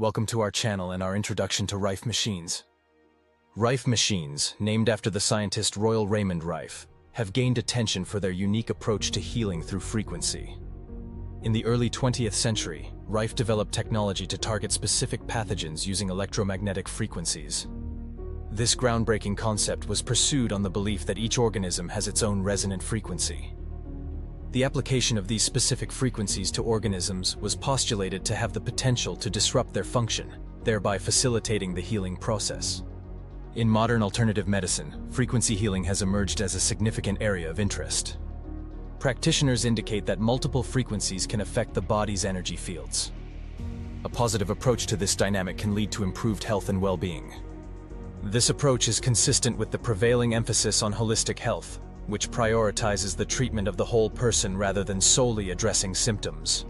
Welcome to our channel and our introduction to Rife machines. Rife machines, named after the scientist Royal Raymond Rife, have gained attention for their unique approach to healing through frequency. In the early 20th century, Rife developed technology to target specific pathogens using electromagnetic frequencies. This groundbreaking concept was pursued on the belief that each organism has its own resonant frequency. The application of these specific frequencies to organisms was postulated to have the potential to disrupt their function, thereby facilitating the healing process. In modern alternative medicine, frequency healing has emerged as a significant area of interest. Practitioners indicate that multiple frequencies can affect the body's energy fields. A positive approach to this dynamic can lead to improved health and well-being. This approach is consistent with the prevailing emphasis on holistic health, which prioritizes the treatment of the whole person rather than solely addressing symptoms.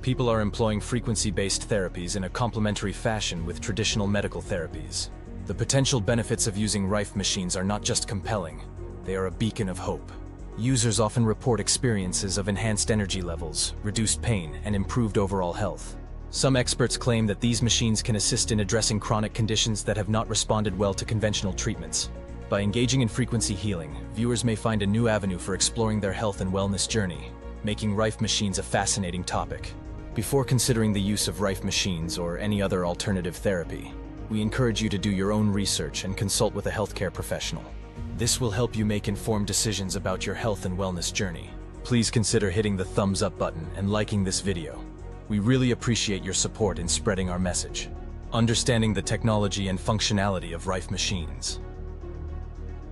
People are employing frequency-based therapies in a complementary fashion with traditional medical therapies. The potential benefits of using Rife machines are not just compelling, they are a beacon of hope. Users often report experiences of enhanced energy levels, reduced pain, and improved overall health. Some experts claim that these machines can assist in addressing chronic conditions that have not responded well to conventional treatments. By engaging in frequency healing, viewers may find a new avenue for exploring their health and wellness journey, making Rife machines a fascinating topic. Before considering the use of Rife machines or any other alternative therapy, we encourage you to do your own research and consult with a healthcare professional. This will help you make informed decisions about your health and wellness journey. Please consider hitting the thumbs up button and liking this video. We really appreciate your support in spreading our message. Understanding the technology and functionality of Rife machines.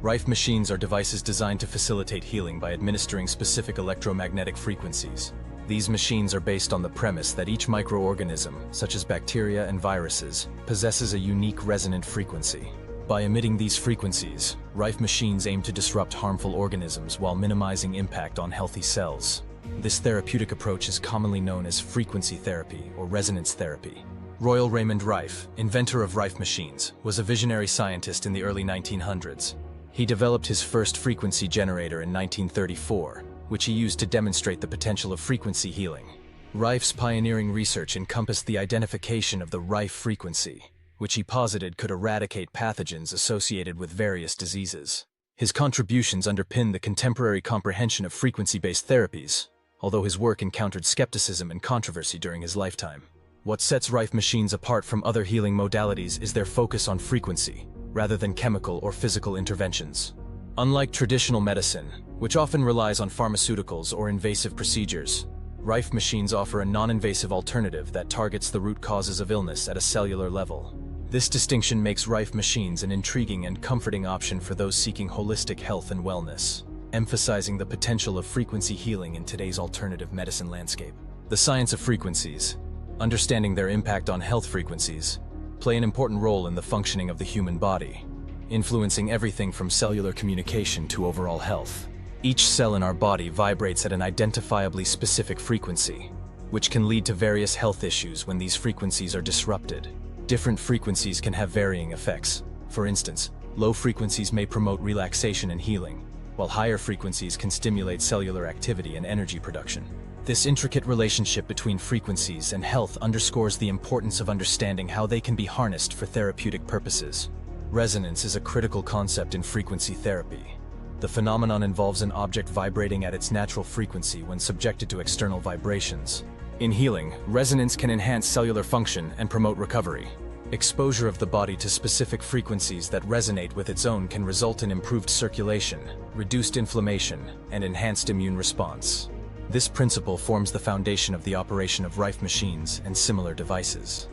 Rife machines are devices designed to facilitate healing by administering specific electromagnetic frequencies. These machines are based on the premise that each microorganism, such as bacteria and viruses, possesses a unique resonant frequency. By emitting these frequencies, Rife machines aim to disrupt harmful organisms while minimizing impact on healthy cells. This therapeutic approach is commonly known as frequency therapy or resonance therapy. Royal Raymond Rife, inventor of Rife machines, was a visionary scientist in the early 1900s. He developed his first frequency generator in 1934, which he used to demonstrate the potential of frequency healing. Rife's pioneering research encompassed the identification of the Rife frequency, which he posited could eradicate pathogens associated with various diseases. His contributions underpin the contemporary comprehension of frequency-based therapies, although his work encountered skepticism and controversy during his lifetime. What sets Rife machines apart from other healing modalities is their focus on frequency, rather than chemical or physical interventions. Unlike traditional medicine, which often relies on pharmaceuticals or invasive procedures, Rife machines offer a non-invasive alternative that targets the root causes of illness at a cellular level. This distinction makes Rife machines an intriguing and comforting option for those seeking holistic health and wellness, emphasizing the potential of frequency healing in today's alternative medicine landscape. The science of frequencies, understanding their impact on health frequencies, play an important role in the functioning of the human body, influencing everything from cellular communication to overall health. Each cell in our body vibrates at an identifiably specific frequency, which can lead to various health issues when these frequencies are disrupted. Different frequencies can have varying effects. For instance, low frequencies may promote relaxation and healing, while higher frequencies can stimulate cellular activity and energy production. This intricate relationship between frequencies and health underscores the importance of understanding how they can be harnessed for therapeutic purposes. Resonance is a critical concept in frequency therapy. The phenomenon involves an object vibrating at its natural frequency when subjected to external vibrations. In healing, resonance can enhance cellular function and promote recovery. Exposure of the body to specific frequencies that resonate with its own can result in improved circulation, reduced inflammation, and enhanced immune response. This principle forms the foundation of the operation of Rife machines and similar devices.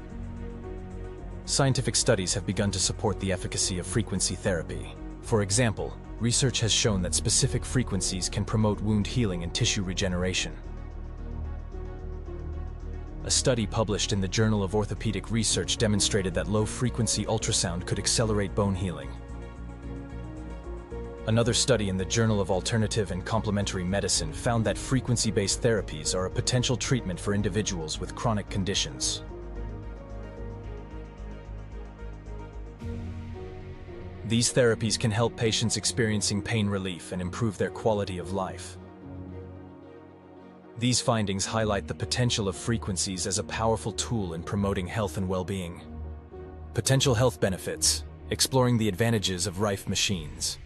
Scientific studies have begun to support the efficacy of frequency therapy. For example, research has shown that specific frequencies can promote wound healing and tissue regeneration. A study published in the Journal of Orthopedic Research demonstrated that low-frequency ultrasound could accelerate bone healing. Another study in the Journal of Alternative and Complementary Medicine found that frequency-based therapies are a potential treatment for individuals with chronic conditions. These therapies can help patients experiencing pain relief and improve their quality of life. These findings highlight the potential of frequencies as a powerful tool in promoting health and well-being. Potential health benefits. Exploring the advantages of Rife machines.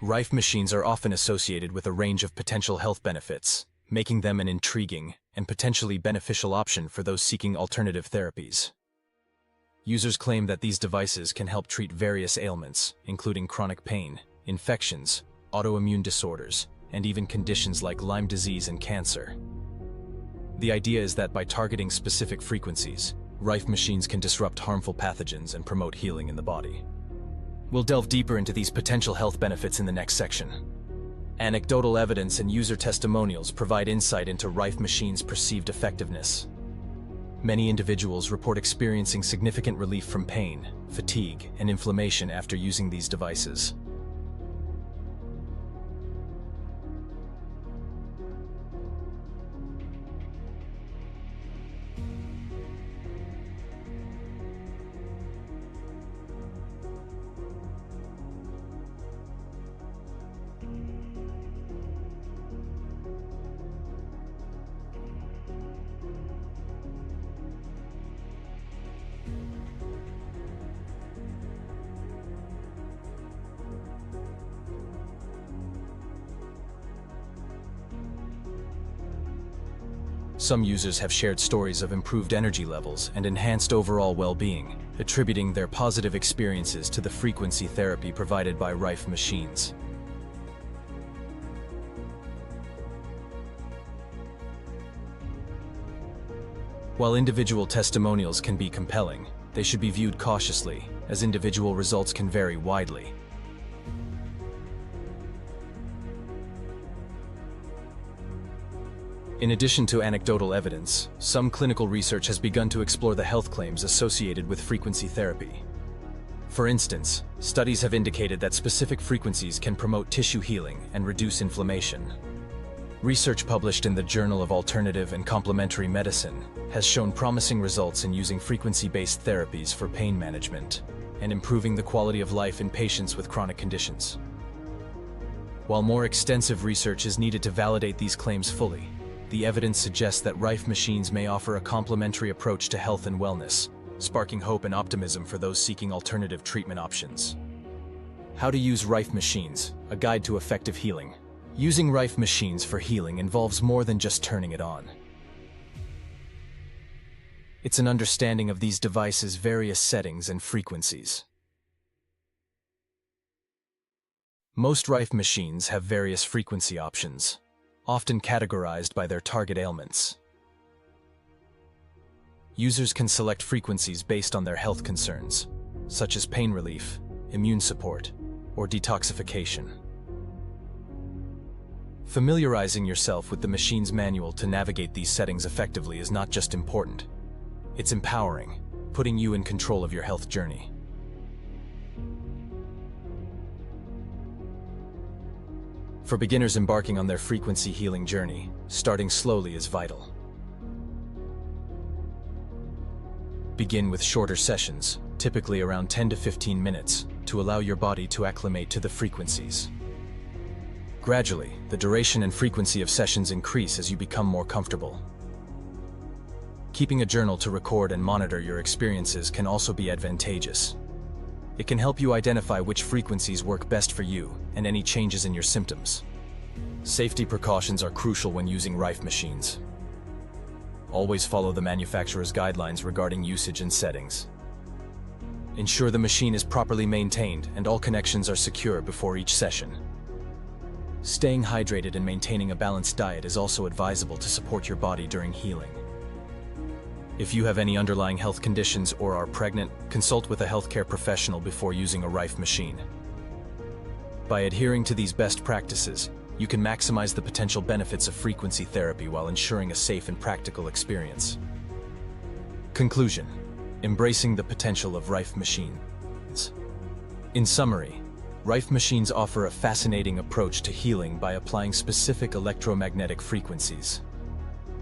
Rife machines are often associated with a range of potential health benefits, making them an intriguing and potentially beneficial option for those seeking alternative therapies. Users claim that these devices can help treat various ailments, including chronic pain, infections, autoimmune disorders, and even conditions like Lyme disease and cancer. The idea is that by targeting specific frequencies, Rife machines can disrupt harmful pathogens and promote healing in the body. We'll delve deeper into these potential health benefits in the next section. Anecdotal evidence and user testimonials provide insight into Rife machines' perceived effectiveness. Many individuals report experiencing significant relief from pain, fatigue, and inflammation after using these devices. Some users have shared stories of improved energy levels and enhanced overall well-being, attributing their positive experiences to the frequency therapy provided by Rife machines. While individual testimonials can be compelling, they should be viewed cautiously, as individual results can vary widely. In addition to anecdotal evidence, some clinical research has begun to explore the health claims associated with frequency therapy. For instance, studies have indicated that specific frequencies can promote tissue healing and reduce inflammation. Research published in the Journal of Alternative and Complementary Medicine has shown promising results in using frequency-based therapies for pain management and improving the quality of life in patients with chronic conditions. While more extensive research is needed to validate these claims fully, the evidence suggests that Rife machines may offer a complementary approach to health and wellness, sparking hope and optimism for those seeking alternative treatment options. How to use Rife machines, a guide to effective healing. Using Rife machines for healing involves more than just turning it on. It's an understanding of these devices' various settings and frequencies. Most Rife machines have various frequency options, often categorized by their target ailments. Users can select frequencies based on their health concerns, such as pain relief, immune support, or detoxification. Familiarizing yourself with the machine's manual to navigate these settings effectively is not just important, it's empowering, putting you in control of your health journey. For beginners embarking on their frequency healing journey, starting slowly is vital. Begin with shorter sessions, typically around 10 to 15 minutes, to allow your body to acclimate to the frequencies. Gradually, the duration and frequency of sessions increase as you become more comfortable. Keeping a journal to record and monitor your experiences can also be advantageous. It can help you identify which frequencies work best for you and any changes in your symptoms. Safety precautions are crucial when using Rife machines. Always follow the manufacturer's guidelines regarding usage and settings. Ensure the machine is properly maintained and all connections are secure before each session. Staying hydrated and maintaining a balanced diet is also advisable to support your body during healing. If you have any underlying health conditions or are pregnant, consult with a healthcare professional before using a Rife machine. By adhering to these best practices, you can maximize the potential benefits of frequency therapy while ensuring a safe and practical experience. Conclusion: embracing the potential of Rife machines. In summary, Rife machines offer a fascinating approach to healing by applying specific electromagnetic frequencies.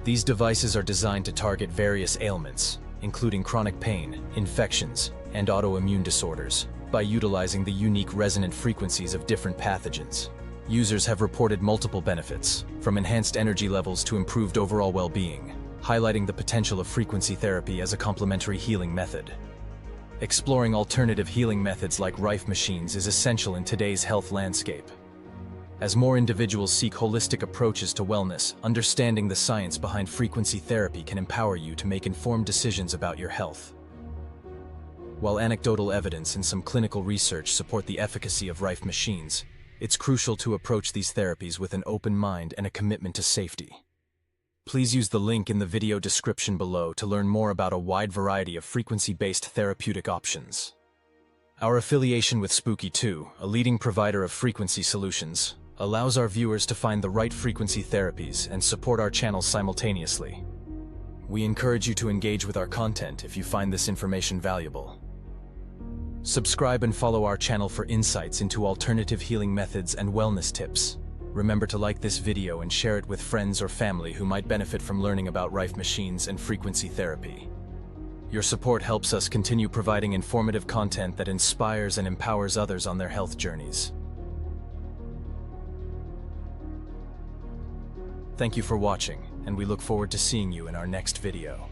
These devices are designed to target various ailments, including chronic pain, infections, and autoimmune disorders, by utilizing the unique resonant frequencies of different pathogens. Users have reported multiple benefits, from enhanced energy levels to improved overall well-being, highlighting the potential of frequency therapy as a complementary healing method. Exploring alternative healing methods like Rife machines is essential in today's health landscape. As more individuals seek holistic approaches to wellness, understanding the science behind frequency therapy can empower you to make informed decisions about your health. While anecdotal evidence and some clinical research support the efficacy of Rife machines, it's crucial to approach these therapies with an open mind and a commitment to safety. Please use the link in the video description below to learn more about a wide variety of frequency-based therapeutic options. Our affiliation with Spooky2, a leading provider of frequency solutions, allows our viewers to find the right frequency therapies and support our channels simultaneously. We encourage you to engage with our content if you find this information valuable. Subscribe and follow our channel for insights into alternative healing methods and wellness tips. Remember to like this video and share it with friends or family who might benefit from learning about Rife machines and frequency therapy. Your support helps us continue providing informative content that inspires and empowers others on their health journeys. Thank you for watching, and we look forward to seeing you in our next video.